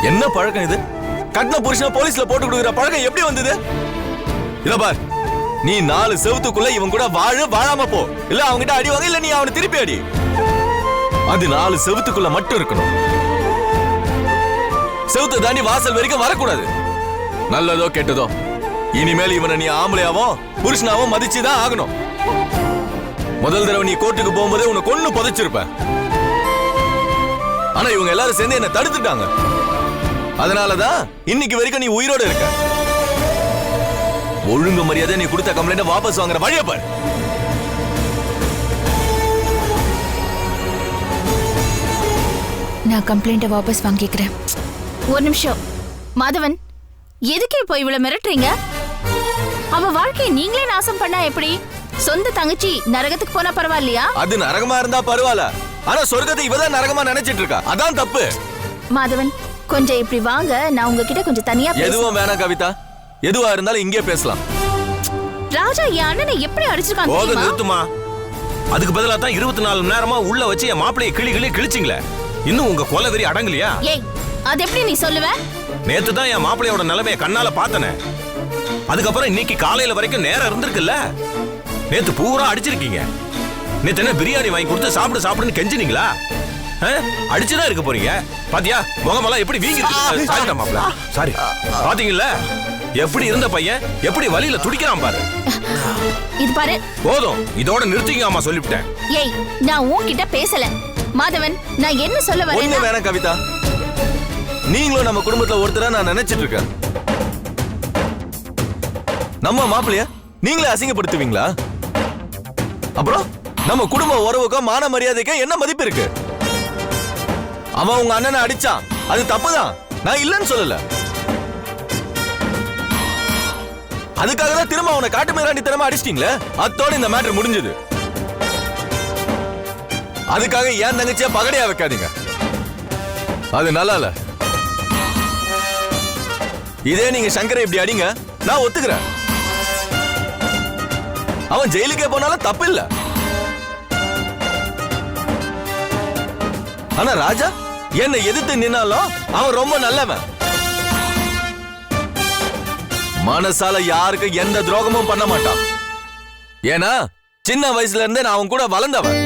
என்ன பழக்கம் இது? கட்டின புருஷனை போலீஸ்ல போட்டு கொடுக்குற பழக்கம் எப்படி வந்தது? இத பார், நீ 4 செவத்துக்குள்ள இவன் கூட வாழாம போ. இல்ல அவன்கிட்ட அடி வாங்க, இல்ல நீ அவனை திருப்பி அடி. அது 4 செவத்துக்குள்ள மட்டும் இருக்கணும். செவத்தை தாண்டி வாசல் வரைக்கும் வரக்கூடாது. நல்லதோ கெட்டதோ, இனிமேல் இவனை நீ ஆம்பளையாவும் புருஷனாவும் மதிச்சுதான் ஆகணும். முதல் தடவை நீ கோர்ட்டுக்கு போகும்போதே உன்னை கொன்னு புதைச்சிருப்ப. ஆனா இவங்க எல்லாரும் சேர்ந்து என்ன தடுத்துட்டாங்க. அதனாலதான் இன்னைக்கு வரைக்கும் நீ உயிரோட இருக்க. ஒழுங்கு மரியாதை நீ கொடுத்த கம்ப்ளைண்ட வாபஸ் வாங்குற வழிய பாரு. நான் கம்ப்ளைண்ட வாபஸ் வாங்கிக்கிறேன். ஒரு நிமிஷம் மாதவன், எதுக்கு இப்போ இவ்வளவு மிரட்டுறீங்க? அவ வாழ்க்கையை நீங்களே நாசம் பண்ணா எப்படி? சொந்த தங்கச்சி நரகத்துக்கு போனா பரவாயில்லையா? அது நரகமா இருந்தா பரவாயில்ல, ஆனா சொர்க்கத்தை இவதான் நரகமா நினைச்சிட்டு இருக்கா. அதான் தப்பு. மாதவன், கொஞ்சம் இப்படி வாங்க, நான் உங்ககிட்ட கொஞ்சம் தனியா எதுவும் வேணாம் கவிதா, எதுவா இருந்தாலும் இங்கே பேசலாம். ராஜா என் அண்ணனை எப்படி அடிச்சிருக்காங்க? போதும் நிறுத்துமா. அதுக்கு பதிலா தான் 24 மணி நேரமா உள்ள வச்சு என் மாப்பிளைய கிழிச்சிங்களே. இன்னும் உங்க கொலை வெறி அடங்கலையா? ஏய், அது எப்படி நீ சொல்லுவ? நேத்து தான் என் மாப்பிளையோட நிலைமைய கண்ணால பார்த்தனே. அதுக்கப்புறம் இன்னைக்கு காலையில வரைக்கும் நேரம் இருந்திருக்குல்ல. நேத்து பூரா அடிச்சிருக்கீங்க. நேத்து என்ன பிரியாணி வாங்கி கொடுத்து சாப்பிடுன்னு கெஞ்சினீங்களா? அடிச்சுதான் இருக்க போறீங்க. பாத்தியா முகமெல்லாம் எப்படி வீங்கி இருக்கு? மாப்பிள சாரி. பாத்தீங்கல்ல எப்படி இருந்த பையன் எப்படி வலியில துடிக்கிறான் பாரு. இது பாரு, போதும் இதோட நிறுத்திங்க. அம்மா சொல்லிவிட்டேன். ஏய், நான் உன்கிட்ட பேசல. மாதவன், நான் என்ன சொல்ல வரேன்? ஒண்ணு வேணாம் கவிதா, நீங்களும் நம்ம குடும்பத்துல ஒருத்தரா நான் நினைச்சிட்டு இருக்கேன். நம்ம மாப்பிளைய நீங்களே அசிங்கப்படுத்துவீங்களா? அப்புறம் நம்ம குடும்ப உறவுக்கும் மான மரியாதைக்கும் என்ன மதிப்பு இருக்கு? அவன் உங்க அண்ணனை அடிச்சான், அது தப்புதான், நான் இல்லன்னு சொல்லல. அதுக்காக தான் திரும்ப அவனை காட்டு மிராண்டி தரமா அடிச்சிட்டீங்களே. அத்தோட இந்த மேட்டர் முடிஞ்சது. அதுக்காக ஏன் தங்கச்சியா பகடையா வைக்காதீங்க, அது நல்லா இல்ல. இதே நீங்க சங்கரை இப்படி அடிங்க, நான் ஒத்துக்கிறேன். அவன் ஜெயிலுக்கே போனாலும் தப்பு இல்ல. ஆனா ராஜா என்னை எதிர்த்து நின்னாலும் அவன் ரொம்ப நல்லவன். மனசால யாருக்கு எந்த துரோகமும் பண்ண மாட்டான். ஏன்னா சின்ன வயசுல இருந்தே நான் அவன் கூட வளர்ந்தவன்.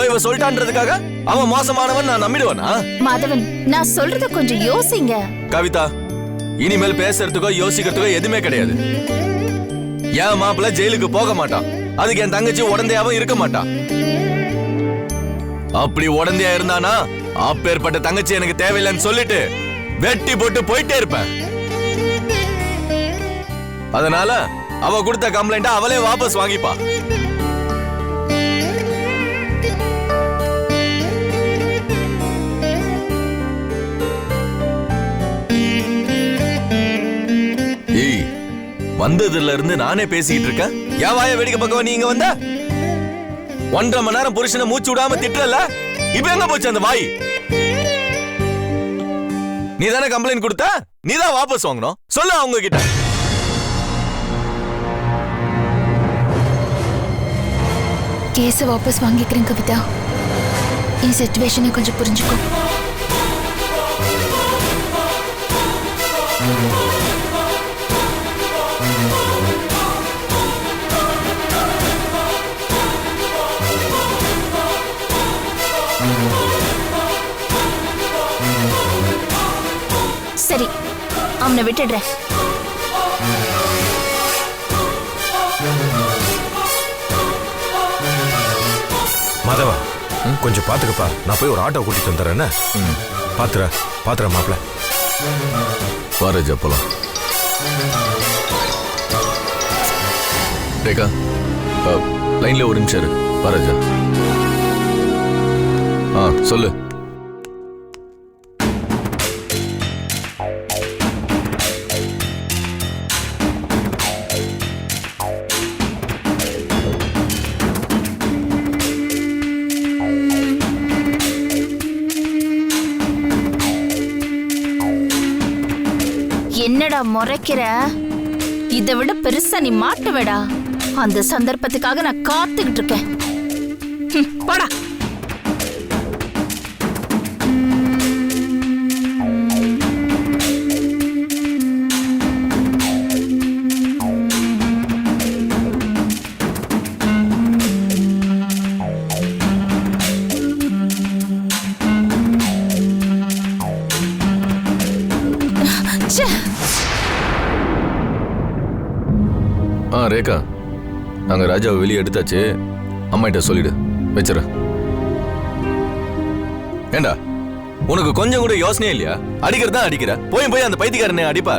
இவ சொல்லிட்டான்றதுக்காக அவன் மோசமானவன் நான் நம்பிடுவனா? மாதவன், நான் சொல்றத கொஞ்சம் யோசிங்க. கவிதா, இனிமேல் பேசுறதுக்கோ யோசிக்கிறதுக்கோ எதுவுமே கிடையாது. என் மாப்பிள்ள ஜெயிலுக்கு போக மாட்டான், அதுக்கு என் தங்கச்சி உடந்தையாவும் இருக்க மாட்டான். அப்படி உடந்தையா இருந்தானா அப்பேற்பட்ட தங்கச்சி எனக்கு தேவையில்லைன்னு சொல்லிட்டு வெட்டி போட்டு போயிட்டே இருப்பேன். அதனால அவ கொடுத்த கம்ப்ளைண்ட அவளே வாபஸ் வாங்கிப்பா. ஏய், வந்ததுல இருந்து நானே பேசிட்டு இருக்கேன். என் வாய வேடிக்கை பக்கம் நீங்க வந்த 1.5 மணி நேரம் புருஷனை மூச்சு விடாம திட்டல. இப்ப எங்க போச்சு அந்த வாய்? நீ தானே கம்ப்ளைண்ட் கொடுத்த, நீ தான் வாபஸ் வாங்கணும். சொல்ல அவங்க கிட்ட. கேஸ வாபஸ் வாங்கிக்கிறேன் கவிதா. இந்த சிச்சுவேஷனை கொஞ்சம் புரிஞ்சுக்கோ. சரி, அவனை விட்டுடுறேன். மாதவா, கொஞ்சம் பாத்துக்கப்பா. நான் போய் ஒரு ஆட்டோ கூட்டிட்டு வந்துடுறேன். பாத்துற மாப்பிள. வாரஜா போலாம். ரேகா, லைன்ல ஒரு நிமிஷம் இரு. வாரஜா. சொல்லு. என்னடா முறைக்கிற? இதை விட பெருசா நீ மாட்டுவடா. அந்த சந்தர்ப்பத்துக்காக நான் காத்துக்கிட்டு இருக்கேன். போடா. ரேகா, நாங்க ராஜாவை வெளியே எடுத்தாச்சு. அம்மாகிட்ட சொல்லிடு, வச்சிடறேன். ஏண்டா, உனக்கு கொஞ்சம் கூட யோசனையே இல்லையா? அடிக்கிறது தான் அடிக்கிற, போய் அந்த பைத்தியக்காரனை அடிப்பா.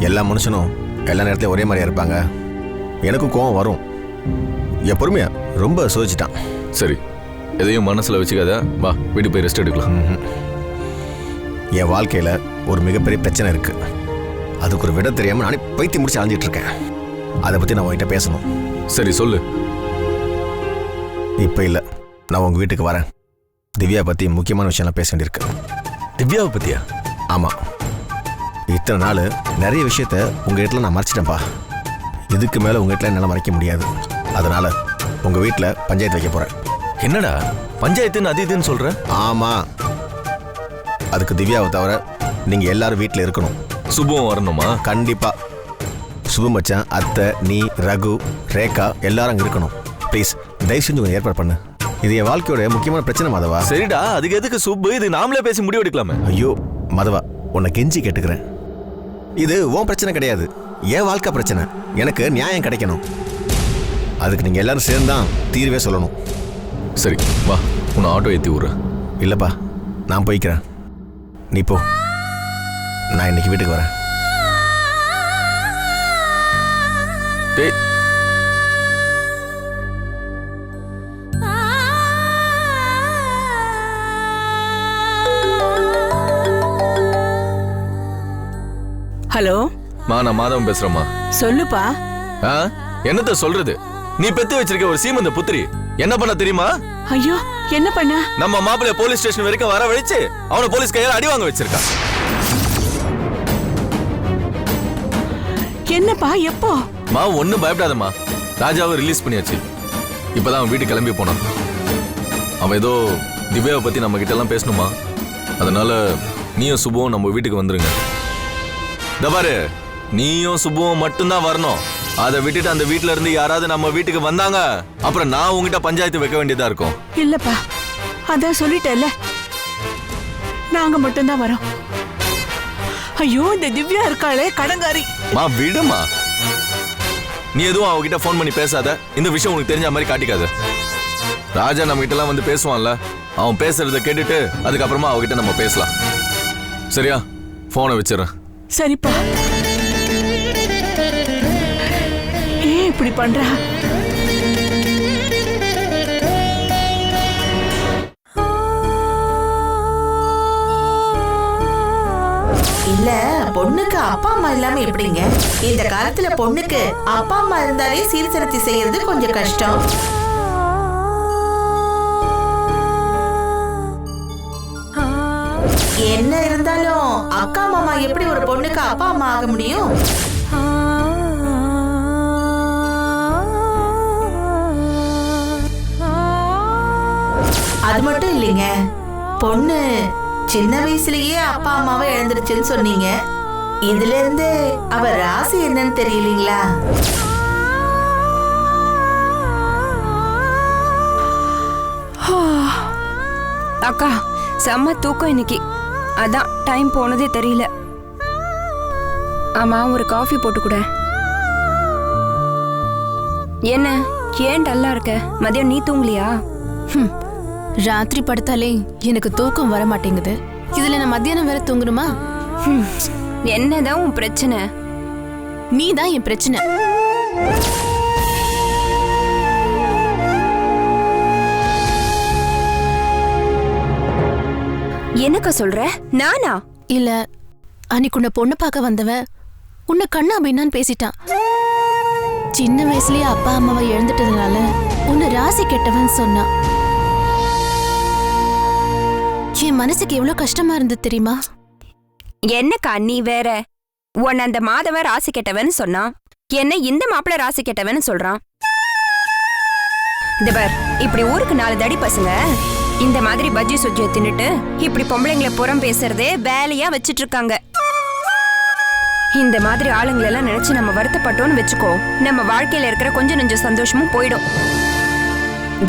எல்லா மனுஷனும் எல்லா நேரத்திலும் ஒரே மாதிரியா இருப்பாங்க. எனக்கும் கோவம் வரும். என் பொறுமையா ரொம்ப சோதிச்சிட்டான். சரி, எதையும் மனசுல வச்சுக்காத. வா, வீட்டுக்கு போய் ரெஸ்ட் எடுக்கலாம். என் வாழ்க்கையில ஒரு மிகப்பெரிய பிரச்சனை இருக்கு. அதுக்கு ஒரு விட தெரியாம நானே பைத்தியம் முடிச்சு அலைஞ்சிட்டு இருக்கேன். அதை பத்தி நான் உங்ககிட்ட பேசணும். சரி, சொல்லு. இப்ப இல்ல, நான் உங்க வீட்டுக்கு வரேன். திவ்யா பத்தி முக்கியமான விஷயம்லாம் பேச வேண்டியிருக்கு. திவ்யாவை பத்தியா? ஆமா, இத்தனை நாள் நிறைய விஷயத்த உங்க வீட்டுல நான் மறைச்சிட்டேன்ப்பா. இதுக்கு மேல உங்க வீட்டுல என்னால மறைக்க முடியாது. அதனால உங்க வீட்டுல பஞ்சாயத்து வைக்க போறேன். என்னடா பஞ்சாயத்துன்னு அது இதுன்னு சொல்ற? ஆமா, அதுக்கு திவ்யாவை தவிர நீங்க எல்லாரும் வீட்டுல இருக்கணும். சுபம் வரணுமா? கண்டிப்பா. சுபு மச்சான், அத்தை, நீ, ரகு, ரேகா எல்லாரும் அங்க இருக்கணும். ப்ளீஸ் தயவு செஞ்சு கொஞ்சம் ஏற்பாடு பண்ணு. இது என் வாழ்க்கையோட முக்கியமான பிரச்சனை மாதவா. சரிடா, அதுக்கு எதுக்கு சுப்பு? இது நாமளே பேசி முடிவு எடுக்கலாமே. ஐயோ மாதவா, உன்னை கெஞ்சி கேட்டுக்கிறேன். இது உன் பிரச்சனை கிடையாது, என் வாழ்க்கை பிரச்சனை. எனக்கு நியாயம் கிடைக்கணும். அதுக்கு நீங்க எல்லாரும் சேர்ந்தான் தீர்வே சொல்லணும். சரி வா, உன்னை ஆட்டோ ஏற்றி விட்றேன். இல்லப்பா, நான் போய்க்கிறேன். நீ போ, நான் இன்னைக்கு வீட்டுக்கு வரேன். டேய், ஹலோ மா, நான் மாதவன் பேசுறேம்மா. சொல்லுப்பா. என்னத்த சொல்றது? நீ பெத்து வச்சிருக்க ஒரு சீமந்த புத்திரி என்ன பண்ண தெரியுமா? ஐயோ, என்ன பண்ண? நம்ம மாப்பிள்ளை போலீஸ் ஸ்டேஷன் வரைக்கும் வர வழிச்சு அவனை போலீஸ் கையால அடி வாங்க வச்சிருக்கா. என்னப்பா, எப்போ? மா, ஒன்னும் பயப்படாதம்மா. ராஜாவை ரிலீஸ் பண்ணியாச்சு. இப்பதான் அவன் வீட்டுக்கு கிளம்பி போனான். அவன் ஏதோ திவ்யாவை பத்தி நம்ம கிட்ட எல்லாம் பேசணுமா. அதனால நீயும் சுபுவும் நம்ம வீட்டுக்கு வந்துருங்க. தபாரு, நீயும் சுபுவும் மட்டும்தான் வரணும். அதை விட்டுட்டு அந்த வீட்டுல இருந்து யாராவது நம்ம வீட்டுக்கு வந்தாங்க, அப்புறம் நான் உங்ககிட்ட பஞ்சாயத்து வைக்க வேண்டியதா இருக்கும். இல்லப்பா, அதான் சொல்லிட்டேல்ல, நாங்க மட்டும்தான் வரோம். ஐயோ, இந்த திவ்யா இருக்காளே கடங்காரி. மா, விடுமா. நீ எதுவும் அவகிட்ட போன் பண்ணி பேசாத. இந்த விஷயம் உனக்கு தெரிஞ்ச மாதிரி காட்டிக்காத. ராஜா நம்ம கிட்ட எல்லாம் வந்து பேசுவான்ல, அவன் பேசுறத கேட்டுட்டு அதுக்கப்புறமா அவகிட்ட நம்ம பேசலாம். சரியா? போனை வச்சிடறேன். சரிப்பா. ஏன் இப்படி பண்ற? இல்ல, பொண்ணுக்கு அப்பா அம்மா இல்லாம எப்படிங்க? இந்த காலத்துல பொண்ணுக்கு அப்பா அம்மா இருந்தாலே சீர்திருத்தி செய்யறது கொஞ்சம் கஷ்டம். என்ன இருந்தாலும் அக்கா மாமா எப்படி ஒரு பொண்ணுக்கு அப்பா அம்மா ஆக முடியும்? அது மட்டும் இல்லைங்க, பொண்ணு சின்ன வயசுலயே அப்பா அம்மாவை இழந்துருச்சுன்னு சொன்னீங்க. இதுல இருந்து அவ ராசி என்னன்னு தெரியலீங்களா? அக்கா, செம்ம தூக்கம் இன்னைக்கு. அதான் டைம் போனதே தெரியல. ஆமா, ஒரு காஃபி போட்டு கூட. என்ன, ஏன் டல்லா இருக்க? மதியம் நீ தூங்கலையா? ராத்திரி படுத்தாலே எனக்கு தூக்கம் வர மாட்டேங்குது. இதுல நான் மத்தியானம் வேற தூங்கணுமா? என்னதான் உன் பிரச்சனை? நீ தான் என் பிரச்சனை. என்னக்கா சொல்ற? நானா? இல்ல, அன்னைக்கு உன்னை பொண்ணு பார்க்க வந்தவன் உன்னை கண்ணா அப்படின்னான்னு பேசிட்டான். சின்ன வயசுலயே அப்பா அம்மாவை இழந்துட்டதுனால உன்னை ராசி கெட்டவன் சொன்னான். என் மனசுக்கு எவ்வளவு கஷ்டமா இருந்தது தெரியுமா? என்னக்கா நீ வேற? உன்னை அந்த மாதவன் ராசி கெட்டவன் சொன்னான், என்ன இந்த மாப்பிள்ள ராசி கெட்டவன் சொல்றான். பார், இப்படி ஊருக்கு 4 தடி பசங்க இந்த மாதிரி பஜ்ஜி சுஜியை தின்னுட்டு இப்படி பொம்பளைங்களை புறம் பேசுறதே வேலையா வச்சிட்டு இருக்காங்க. இந்த மாதிரி ஆளுங்களை எல்லாம் நினைச்சு நம்ம வருத்தப்பட்டோம்னு வச்சுக்கோ, நம்ம வாழ்க்கையில இருக்கிற கொஞ்சம் நெஞ்ச சந்தோஷமும் போயிடும்.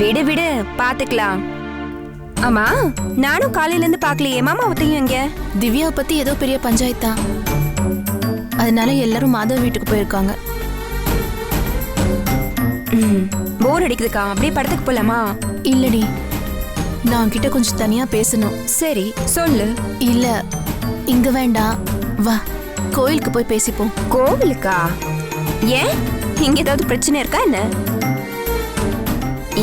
விடு விடு, பாத்துக்கலாம். ஆமா, நானும் காலையில இருந்து பாக்கலையே. மாமா ஒத்தையும் எங்க? திவ்யாவை பத்தி ஏதோ பெரிய பஞ்சாயத்தா, அதனால எல்லாரும் மாதவ வீட்டுக்கு போயிருக்காங்க. போர் அடிக்குதுக்கா, அப்படியே படத்துக்கு போலாமா? இல்லடி, நான் கிட்ட கொஞ்சம் தனியா பேசணும். சரி சொல்லு. இல்ல, இங்க வேண்டாம், வா கோயிலுக்கு போய் பேசிப்போம். கோவிலுக்கா? ஏன், இங்க ஏதாவது பிரச்சனை இருக்கா என்ன?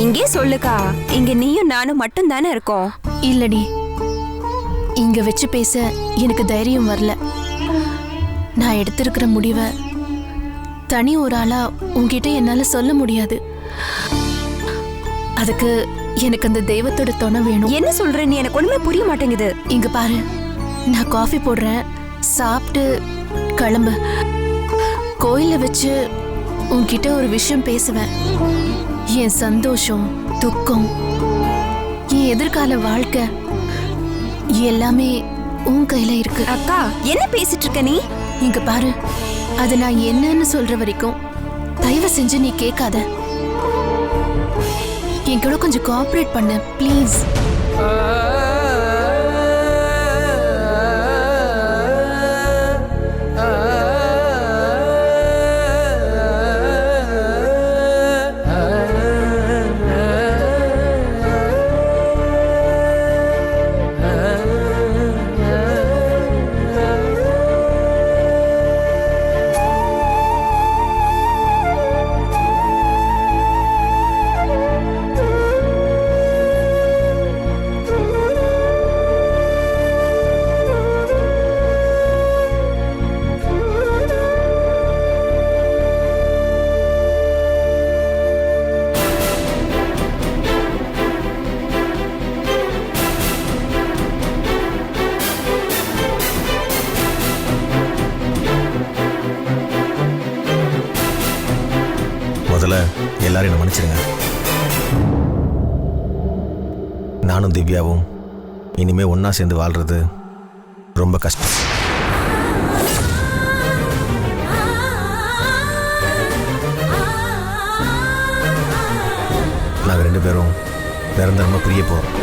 இங்கே சொல்லுக்கா, இங்க நீயும் நானும் மட்டும் தானே இருக்கோம். இல்லடி, இங்க வச்சு பேச எனக்கு தைரியம் வரல. நான் எடுத்திருக்கிற முடிவை தனி ஒரு ஆளா உன்கிட்ட என்னால சொல்ல முடியாது. அதுக்கு எனக்கு அந்த தெய்வத்தோட துணை வேணும். என்ன சொல்ற நீ? எனக்கு ஒண்ணுமே புரிய மாட்டேங்குது. இங்க பாரு, நான் காஃபி போடுறேன், சாப்பிட்டு கிளம்பு. கோயில வச்சு உன்கிட்ட ஒரு விஷயம் பேசுவேன். என் சந்தோஷம், துக்கம், என் எதிர்கால வாழ்க்கை எல்லாமே உன் கையில இருக்கு. அக்கா, என்ன பேசிட்டு இருக்க நீ? இங்க பாரு, அது நான் என்னன்னு சொல்ற வரைக்கும் தயவு செஞ்சு நீ கேட்காத. என் கூட கொஞ்சம் கோஆபரேட் பண்ணு ப்ளீஸ். முதல்ல எல்லாரும் என்ன மன்னிச்சிருங்க. நானும் திவ்யாவும் இனிமே ஒன்னா சேர்ந்து வாழ்றது ரொம்ப கஷ்டம். நாங்க ரெண்டு பேரும் நிரந்தரமா பிரிய போறோம்.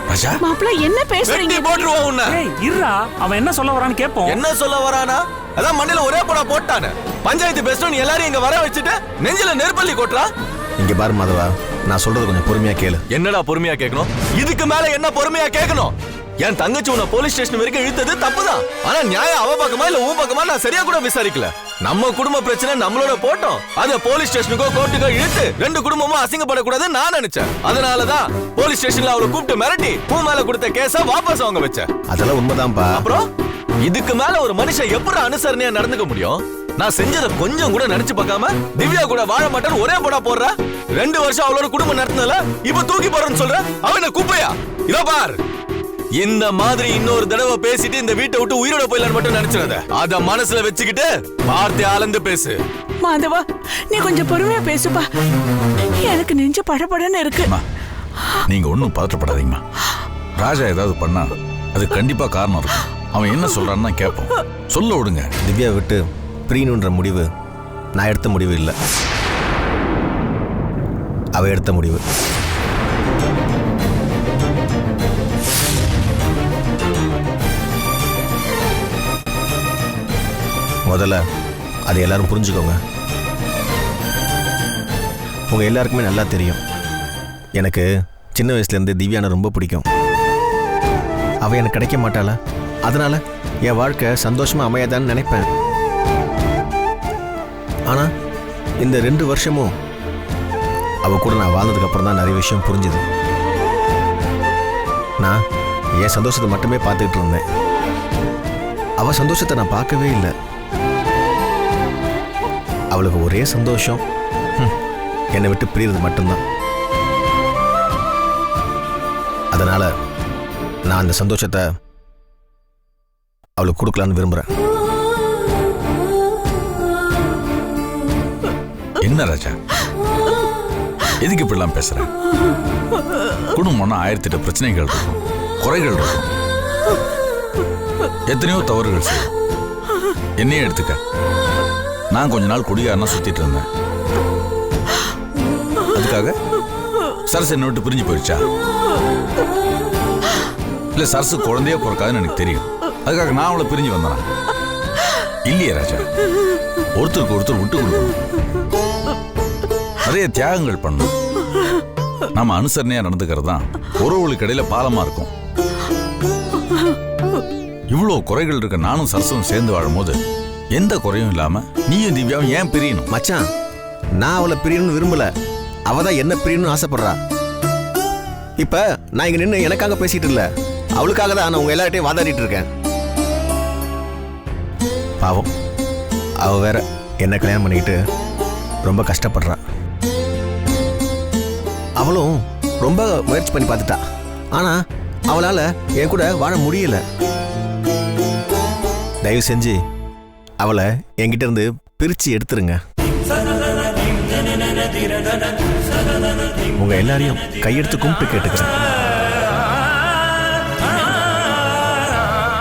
ராஜா, மாப்பிள்ள என்ன பேசுறீங்க? வெட்டி போட்டுருவோம் உன்னை. ஏய் இருடா, அவன் என்ன சொல்ல வரான்னு கேட்போம். என்ன சொல்ல வரானா? அதான் மண்ணில ஒரே போடா போட்டானே. பஞ்சாயத்து பேசணும், எல்லாரும் இங்க வர வச்சுட்டு நெஞ்சில நெருப்பள்ளி கொட்டுறா. இங்க பாரு மாதவா, நான் சொல்றது கொஞ்சம் பொறுமையா கேளு. என்னடா பொறுமையா கேட்கணும்? இதுக்கு மேல என்ன பொறுமையா கேட்கணும்? என் தங்கச்சி உன்னை போலீஸ் ஸ்டேஷன் வரைக்கும் இழுத்தது தப்புதான். ஆனா நியாயம் அவ பக்கமா இல்ல உன் பக்கமா நான் சரியா கூட விசாரிக்கல. நம்ம குடும்ப பிரச்சனை நம்மளோட போட்டோம். அத போலீஸ் ஸ்டேஷனுக்கோ கோர்ட்டுக்கோ இழுத்து ரெண்டு குடும்பமும் அசிங்கப்படக்கூடாதுன்னு நான் நினைச்சேன். அதனாலதான் போலீஸ் ஸ்டேஷன்ல அவளை கூப்பிட்டு மிரட்டி பூ மேல கொடுத்த கேஸ வாபஸ் வாங்க வச்சேன். அதெல்லாம் உண்மைதான்ப்பா. அப்புறம் இதுக்கு மேல ஒரு மனுஷன் எப்படி அனுசரணையா நடந்துக்க முடியும்? நான் செஞ்சதை கொஞ்சம் கூட நினைச்சு பார்க்காம திவ்யா கூட வாழ மாட்டேன்னு ஒரே போடா போடுற. 2 வருஷம் அவளோட குடும்பம் நடத்தினால இப்ப தூக்கி போறேன்னு சொல்ற. அவன குப்பையா? இதோ பார், இந்த மாதிரி இன்னொரு தடவை பேசிட்டு இந்த வீட்டை விட்டு உயிரோட போயிடலான்னு மட்டும் நினைச்சிடாத. அத மனசுல வச்சுக்கிட்டு வார்த்தை அளந்து பேசு. மாதவா, நீ கொஞ்சம் பொறுமையா பேசுப்பா. எனக்கு நெஞ்சு படபடன்னு இருக்கு. நீங்க ஒன்னும் பதற்றப்படாதீங்கம்மா. ராஜா ஏதாவது பண்ணா அது கண்டிப்பா காரணம் இருக்கும். அவன் என்ன சொல்றான்னு தான் கேட்போம். சொல்ல விடுங்க. திவ்யா விட்டு பிரியணுன்ற முடிவு நான் எடுத்த முடிவு இல்லை, அவ எடுத்த முடிவு. முதல்ல அதை எல்லாரும் புரிஞ்சுக்கோங்க. உங்க எல்லாருக்குமே நல்லா தெரியும், எனக்கு சின்ன வயசுலேருந்து திவ்யானை ரொம்ப பிடிக்கும். அவ எனக்கு கிடைக்க மாட்டாளா? அதனால என் வாழ்க்கை சந்தோஷமா அமையாதான்னு நினைப்பேன். ஆனா இந்த 2 வருஷமும் அவ கூட நான் வாழ்ந்ததுக்கு அப்புறம் தான் நிறைய விஷயம் புரிஞ்சுது. நான் என் சந்தோஷத்தை மட்டுமே பார்த்துக்கிட்டு இருந்தேன். அவ சந்தோஷத்தை நான் பார்க்கவே இல்லை. அவளுக்கு ஒரே சந்தோஷம் என்னை விட்டு பிரியறது மட்டும்தான். அதனால நான் அந்த சந்தோஷத்தை அவளுக்கு கொடுக்கலான்னு விரும்புறேன். என்ன ராஜா, எதுக்கு இப்படிலாம் பேசுற? குடும்பம்னா 1008 பிரச்சனைகள் இருக்கும், குறைகள் இருக்கும், எத்தனையோ தவறுகள் செய்யும். என்னையே எடுத்துக்க, நான் கொஞ்ச நாள் குடிகாரனா சுத்திட்டு இருந்தேன். அதுக்காக சரசு என்னை விட்டு பிரிஞ்சு போயிடுச்சா? இல்ல சரசு குழந்தைய பிறக்காதுன்னு எனக்கு தெரியும், அதுக்காக நான் அவளை பிரிஞ்சு வந்தேன்? இல்லையே ராஜா, ஒருத்தருக்கு ஒருத்தர் விட்டு கொடுக்கணும். நிறைய தியாகங்கள் பண்ணணும். நாம அனுசரணையா நடந்துக்கிறது தான் உறவுகளுக்கு இடையில பாலமா இருக்கும். இவ்வளோ குறைகள் இருக்க நானும் சரசும் சேர்ந்து வாழும்போது எந்த குறையும் இல்லாம நீயும் திவ்யாவும் ஏன் பிரியணும்? மச்சான், நான் அவளை பிரியணும்னு விரும்பல. அவ தான் என்ன பிரியணும்னு ஆசைப்படுறா. இப்ப நான் இங்க நின்று எனக்காக பேசிட்டு இல்ல, அவளுக்காக தான் நான் உங்க எல்லார்ட்டையும் வாதாடிட்டு இருக்கேன். பாவம், அவ வேற என்ன கல்யாணம் பண்ணிக்கிட்டு ரொம்ப கஷ்டப்படுறா. அவளும் ரொம்ப முயற்சி பண்ணி பார்த்துட்டா. ஆனா அவளால என் கூட வாழ முடியல. தயவு செஞ்சு அவளை என்கிட்ட இருந்து பிரிச்சு எடுத்துருங்க. உங்க எல்லாரையும் கையெடுத்து கும்பிட்டு கேட்டுக்கிறேன்.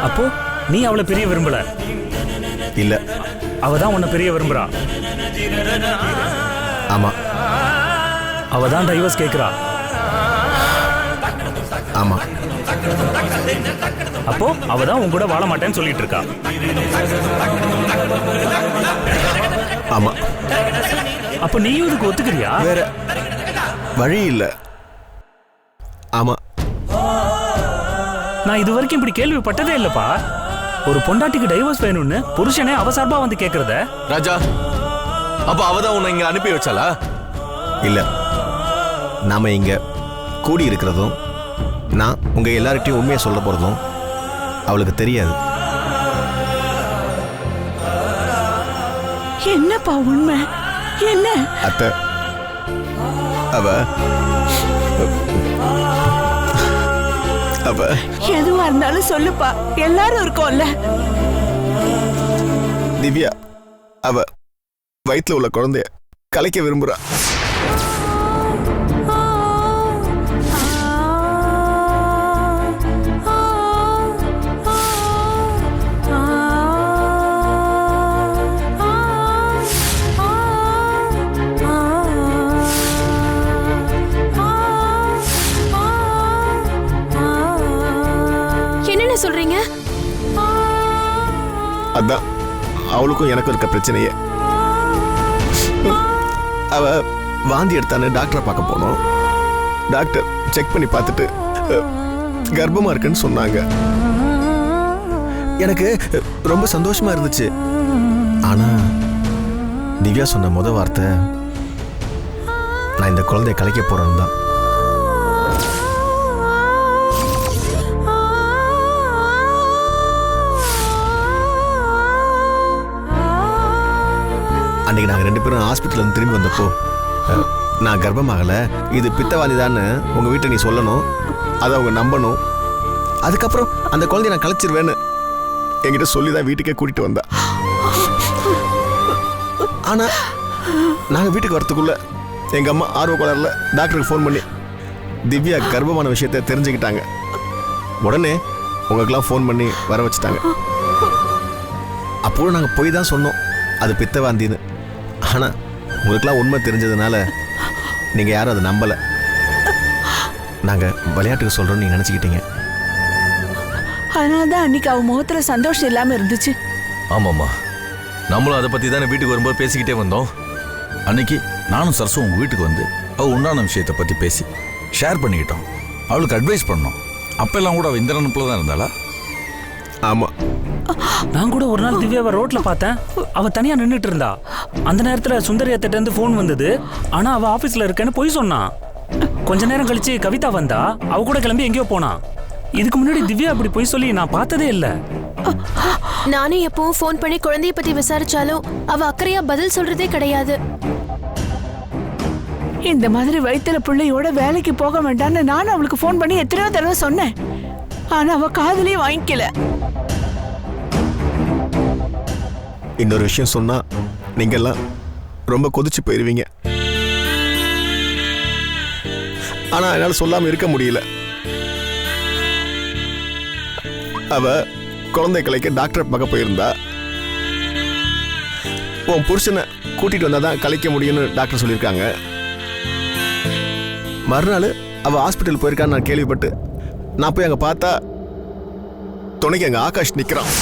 அப்போ நீ அவளை பிரிய விரும்பல? இல்ல, அவதான் உன்னை பிரிய விரும்புறா. ஆமா. அவதான் டைவர்ஸ் கேக்குறா. ஆமா. அப்போ அவதான் உன் கூட வாழ மாட்டேன்னு சொல்லிட்டு இருக்கா. ஆமா. அப்ப நீயும் இதுக்கு ஒத்துக்கிறியா? வேற வழி இல்ல. ஆமா. நான் இது வரைக்கும் இப்படி கேள்விப்பட்டதே இல்லப்பா. ஒரு பொண்டாட்டிக்கு டைவர்ஸ் வேணும்னு புருஷனே அவசார்பா வந்து கேக்குறத. ராஜா, அப்ப அவதான் உன்னை இங்க அனுப்பி வச்சாளா? இல்ல, நாம இங்க கூடி இருக்கிறதும் நான் உங்க எல்லார்கிட்டையும் உண்மையை சொல்ல போறதும் அவளுக்கு தெரியாது. என்னப்பா உண்மை என்ன? அத்தை, அவ எதுவா இருந்தாலும் சொல்லுப்பா, எல்லாரும் இருக்கோம்ல. திவ்யா அவ வயிற்றுல உள்ள குழந்தைய கலைக்க விரும்புறா. சொல்றீங்க? அதான் அவளுக்கும் எனக்கும் இருக்க பிரச்சனையே. அவ வாந்தி எடுத்தான்னு டாக்டரை பார்க்க போனோம். டாக்டர் செக் பண்ணி பார்த்துட்டு கர்ப்பமா இருக்குன்னு சொன்னாங்க. எனக்கு ரொம்ப சந்தோஷமா இருந்துச்சு. ஆனா திவ்யா சொன்ன முத வார்த்தை நான் இந்த குழந்தைய கலைக்க போறேன்னு தான். அன்னைக்கு நாங்கள் 2 பேரும் ஹாஸ்பிட்டல் வந்து திரும்பி வந்தப்போ நான் கர்ப்பமாகல, இது பித்தவாதிதான்னு உங்கள் வீட்டை நீ சொல்லணும், அதை அவங்க நம்பணும், அதுக்கப்புறம் அந்த குழந்தைய நான் கலைச்சிருவேன்னு என்கிட்ட சொல்லி தான் வீட்டுக்கே கூட்டிட்டு வந்தா. ஆனால் நாங்கள் வீட்டுக்கு வரத்துக்குள்ள எங்கள் அம்மா ஆர்வ கோளாறுல டாக்டருக்கு ஃபோன் பண்ணி திவ்யா கர்ப்பமான விஷயத்தை தெரிஞ்சுக்கிட்டாங்க. உடனே உங்களுக்கெல்லாம் ஃபோன் பண்ணி வர வச்சுட்டாங்க. அப்போது நாங்கள் போய் தான் சொன்னோம் அது பித்தவாந்தின்னு. ஆனால் உங்களுக்குலாம் உண்மை தெரிஞ்சதுனால நீங்கள் யாரும் அதை நம்பலை. நாங்கள் விளையாட்டுக்கு சொல்கிறோன்னு நீங்கள் நினச்சிக்கிட்டீங்க. அதனால தான் அன்னைக்கு அவன் முகத்தில் சந்தோஷம் இல்லாமல் இருந்துச்சு. ஆமாம்மா, நம்மளும் அதை பற்றி தானே வீட்டுக்கு வரும்போது பேசிக்கிட்டே வந்தோம். அன்னைக்கு நானும் சரசும் உங்க வீட்டுக்கு வந்து அவள் உண்டான விஷயத்தை பற்றி பேசி ஷேர் பண்ணிக்கிட்டோம். அவளுக்கு அட்வைஸ் பண்ணோம். அப்பெல்லாம் கூட அவள் இந்த நினைப்புல தான் இருந்தாளா? ஆமாம். நான் கூட ஒரு நாள் திவ்யாவை ரோட்ல பார்த்தேன். அவ தனியா நின்றுட்டு இருந்தா. அந்த நேரத்துல சுந்தரி அத்திட்ட இருந்து போன் வந்தது. ஆனா அவ ஆபீஸ்ல இருக்கேன்னு போய் சொன்னான். கொஞ்ச நேரம் கழிச்சு கவிதா வந்தா. அவ கூட கிளம்பி எங்கேயோ போனா. இதுக்கு முன்னாடி திவ்யா அப்படி போய் சொல்லி நான் பார்த்ததே இல்ல. நானே எப்பவும் போன் பண்ணி குழந்தைய பத்தி விசாரிச்சாலும் அவ அக்கறையா பதில் சொல்றதே கிடையாது. இந்த மாதிரி வயிற்றுல பிள்ளையோட வேலைக்கு போக வேண்டாம்னு நானும் அவளுக்கு போன் பண்ணி எத்தனையோ தடவை சொன்னேன். ஆனா அவ காதுலயே வாங்கிக்கல. இன்னொரு விஷயம் சொன்னா நீங்கெல்லாம் ரொம்ப கொதிச்சு போயிருவீங்க. ஆனா என்னால் சொல்லாம இருக்க முடியல. அவ குழந்தை கலைக்க டாக்டரை பார்க்க போயிருந்தா. உன் புருஷனை கூட்டிட்டு வந்தாதான் கலைக்க முடியும்னு டாக்டர் சொல்லியிருக்காங்க. மறுநாள் அவ ஹாஸ்பிட்டல் போயிருக்கான்னு நான் கேள்விப்பட்டு நான் போய் அங்க பார்த்தா துணைக்கு அங்க ஆகாஷ் நிக்கிறான்.